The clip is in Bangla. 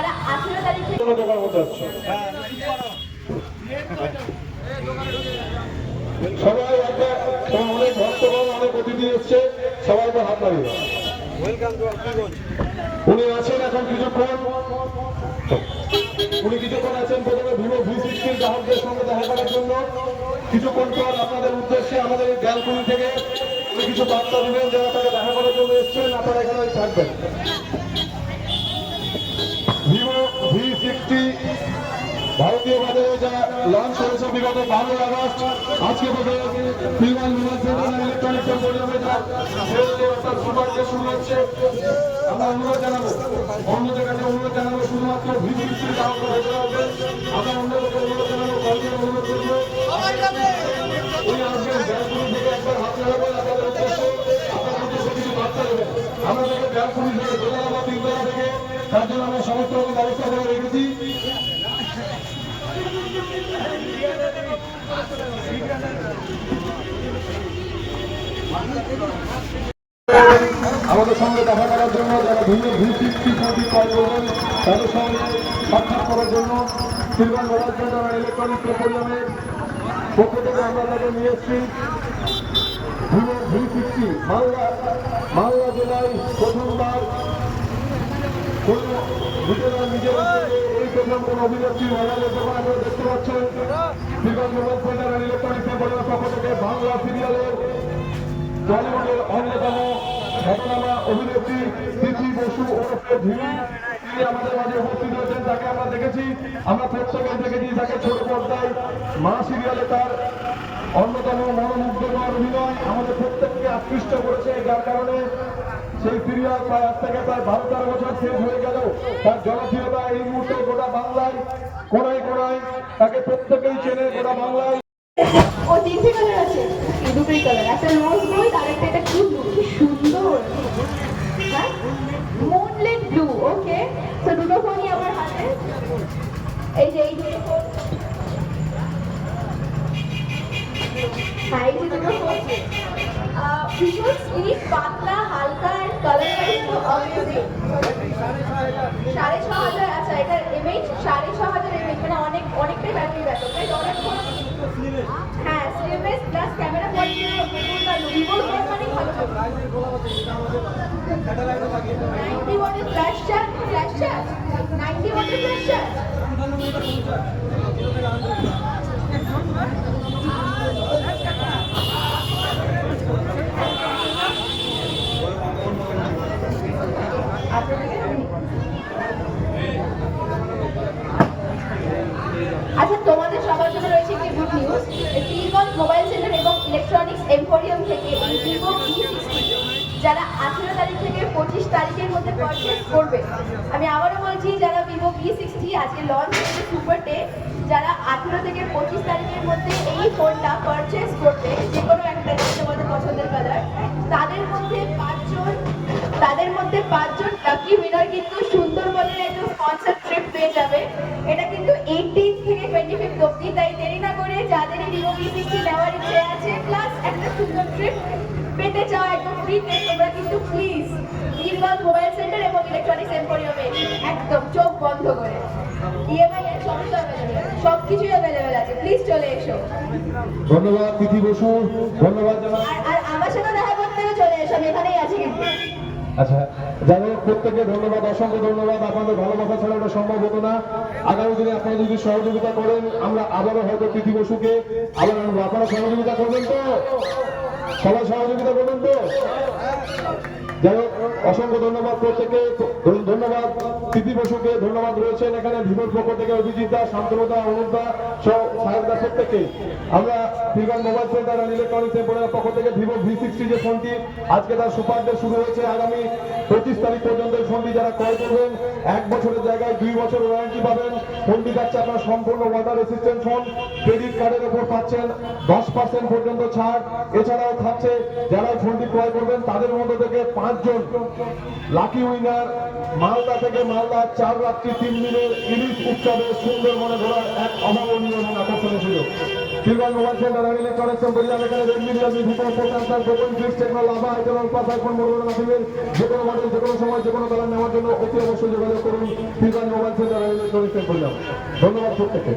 যারা 18 তারিখ থেকে সবাই অনেক ভক্তগণ অনেক অতিথি এসছে, সবাইকে হাত লাগিয়ে উনি আছেন এখন কিছুক্ষণ আছেন প্রথমে ভিভো V60 গ্রাহকদের সঙ্গে দেখা করার জন্য। কিছুক্ষণ পর আপনাদের উদ্দেশ্যে আমাদের ব্যালকনি থেকে উনি কিছু বার্তা দিবেন, যারা তাকে দেখা করার জন্য এসছেন আপনারা এখানে থাকবেন। ভিভো V60 ভারতীয় বাজারে যা লঞ্চ হয়েছে বিগত 12 আগস্ট, আজকে থেকে ফিলওয়াল মোবাইল সেন্টার ইলেকট্রনিক্স এম্পোরিয়ামে অর্থাৎ সুপার ডে শুরু হচ্ছে। আমরা অনুরোধ জানাবো, অন্যদের কাছে অনুরোধ জানাবো শুধুমাত্র V60 গ্রাহকরা ভেতরে আসবেন। আমরা অন্যদেরকে অনুরোধ জানাবো, কয়েকজন অনুরোধ করবো উনি আসবেন ব্যালকনি থেকে একবার হাত লাগাবেন আপনাদের উদ্দেশ্যে, আপনাদের উদ্দেশ্যে কিছু বার্তা দেবেন। আমরা থেকে ব্যালকনি থেকে দোতলা বা তিনতলা থেকে তার জন্য আমরা সমস্ত রকম ব্যবস্থা করে রেখেছি। আমাদের সঙ্গে দেখা করার জন্য যারা V60 ফোনটি ক্রয় করবেন তাদের সঙ্গে সাক্ষাৎ করার জন্য ফিলওয়াল মোবাইল সেন্টার ইলেকট্রনিক্স এম্পোরিয়ামের পক্ষ থেকে আমরা তাকে নিয়ে এসেছি। ভিভো V60 মালদা জেলায় প্রথমবার কোন নিজের এই প্রথম কোন অভিনেত্রী মোবাইলের দোকান আপনারা দেখতে পাচ্ছেন। ফিলওয়াল মোবাইল সেন্টার ইলেকট্রনিক্স এম্পোরিয়ামের পক্ষ থেকে বাংলা সিরিয়ালের টলিউডের অন্যতম খ্যাতনামা অভিনেত্রী তিথি বসু ওরফে ধিমি, তিনি আমাদের মাঝে উপস্থিত হয়েছেন। তাকে আমরা দেখেছি, আমরা প্রত্যেকে দেখেছি তাকে ছোট পর্দায় মা সিরিয়ালে তার অন্যতম মনোমুগ্ধকর অভিনয় আমাদের প্রত্যেককে আকৃষ্ট করেছে, যার কারণে সেই সিরিয়াল আজ থেকে প্রায় 12-13 বছর শেষ হয়ে গেল। তার জনপ্রিয়তা এই মুহূর্তে গোটা বাংলায় কোনায় কোনায় তাকে প্রত্যেকেই চেনে গোটা বাংলায়। ও তিনটে কালার আছে, দুটোই কালার, একটা রোজ গোল্ড আর একটা কি সুন্দর, হ্যাঁ মুনলাইট ব্লু। ওকে, তো দুটো ফোনই আমার হাতে, এই যে দুটো ফোন, হ্যাঁ এই যে দুটো ফোন ভীষণ স্লিক, পাতলা, হালকা আর কালার ওয়াইজ তো অবভিয়াসলি 6,500। আচ্ছা এটার এমএইচ 6,500 এমএইচ, মানে অনেকটাই ব্যাটারি ব্যাকআপ, তাই অনেক ফোন। হ্যাঁ স্লিমনেস প্লাস ক্যামেরা কোয়ালিটি ভিভোর ফোন মানে ভালো। 90 ওয়াটের ফ্ল্যাশ চার্জ, 90 ওয়াটের ফ্ল্যাশ চার্জ। আচ্ছা তোমাদের সবার জন্য রয়েছে একটি গুড নিউজ। ফিলওয়াল মোবাইল সেন্টার এবং ইলেকট্রনিক্স এম্পোরিয়াম থেকে এই ভিভো V60 যারা 18 তারিখ থেকে 25 তারিখের মধ্যে পারচেস করবে, আমি আবারও বলছি যারা ভিভো V60 আজকে লঞ্চ হয়েছে সুপার ডে, যারা 18 থেকে 25 তারিখের মধ্যে এই ফোনটা পারচেস করবে, যে কোনো একটা তোমাদের পছন্দের কালার, তাদের মধ্যে পাঁচজন লাকি উইনার কিন্তু সুন্দরবনের একটা স্পন্সর ট্রিপ পেয়ে যাবে। এটা কিন্তু 18 থেকে 25 অবধি, তাই দেরি না করে যাদের এই ভিভো V60 নেওয়ার ইচ্ছে আছে প্লাস একটা সুন্দর ট্রিপ পেতে চাও একদম ফ্রিতে, তোমরা কিন্তু প্লিজ ফিলওয়াল মোবাইল সেন্টার এবং ইলেকট্রনিক্স এম্পোরিয়ামে একদম চোখ বন্ধ করে, ইএমআই এর সমস্ত সবকিছুই অ্যাভেলেবেল আছে, প্লিজ চলে এসো। ধন্যবাদ তিথি বসু, ধন্যবাদ জানাই। আর আমার সাথে দেখা করতে চলে এসো, আমি এখানেই আছি কিন্তু। আচ্ছা যাই হোক, প্রত্যেকে ধন্যবাদ, অসংখ্য ধন্যবাদ। আপনাদের ভালোবাসা ছাড়া এটা সম্ভব হতো না। আগামী দিনে আপনারা যদি সহযোগিতা করেন, আমরা আবারও হয়তো তিথি বসুকে আবার আপনারা সহযোগিতা করবেন তো, সবাই সহযোগিতা করবেন তো। যাই হোক, অসংখ্য ধন্যবাদ প্রত্যেকে, ধন্যবাদ তিথি বসুকে, ধন্যবাদ রয়েছেন এখানে ভিভোর পক্ষ থেকে অভিজিৎ দা, শান্তনুদা, অনুপদা সহ সাহেবদা প্রত্যেককে। আমরা ফিলওয়াল মোবাইল সেন্টার অ্যান্ড ইলেকট্রনিক্স এম্পোরিয়ামের পক্ষ থেকে ভিভো V60 যে ফোনটি আজকে তার সুপার ডে শুরু হয়েছে, আগামী 25 তারিখ পর্যন্ত এই ফোনটি যারা ক্রয় করবেন 1 বছরের জায়গায় 2 বছর ওয়ারেন্টি পাবেন। ফোনটি থাকছে আপনার সম্পূর্ণ ওয়াটার রেসিস্ট্যান্ট ফোন, ক্রেডিট কার্ডের উপর পাচ্ছেন 10% পর্যন্ত ছাড়। এছাড়াও থাকছে যারা এই ফোনটি ক্রয় করবেন তাদের মধ্যে থেকে 5 জন লাকি উইনার মালদা থেকে, মালদা 4 রাত্রি 3 দিনের ইলিশ উৎসবে সুন্দরবনে ঘোরার এক অভাবনীয় এবং আকর্ষণীয় সুযোগ। Silver mobile centre and electronics emporium এখানে Redmi Realme Vivo Oppo Samsung Poco ফ্লিপস টেকনো লাভা আইটেল পাস আইফোন মোটরোলা নাথিংয়ের যে কোনো মডেল যে কোনো সময় যে কোনো কালার নেওয়ার জন্য অতি অবশ্যই যোগাযোগ করুন silver mobile centre and electronics emporium. ধন্যবাদ প্রত্যেককে।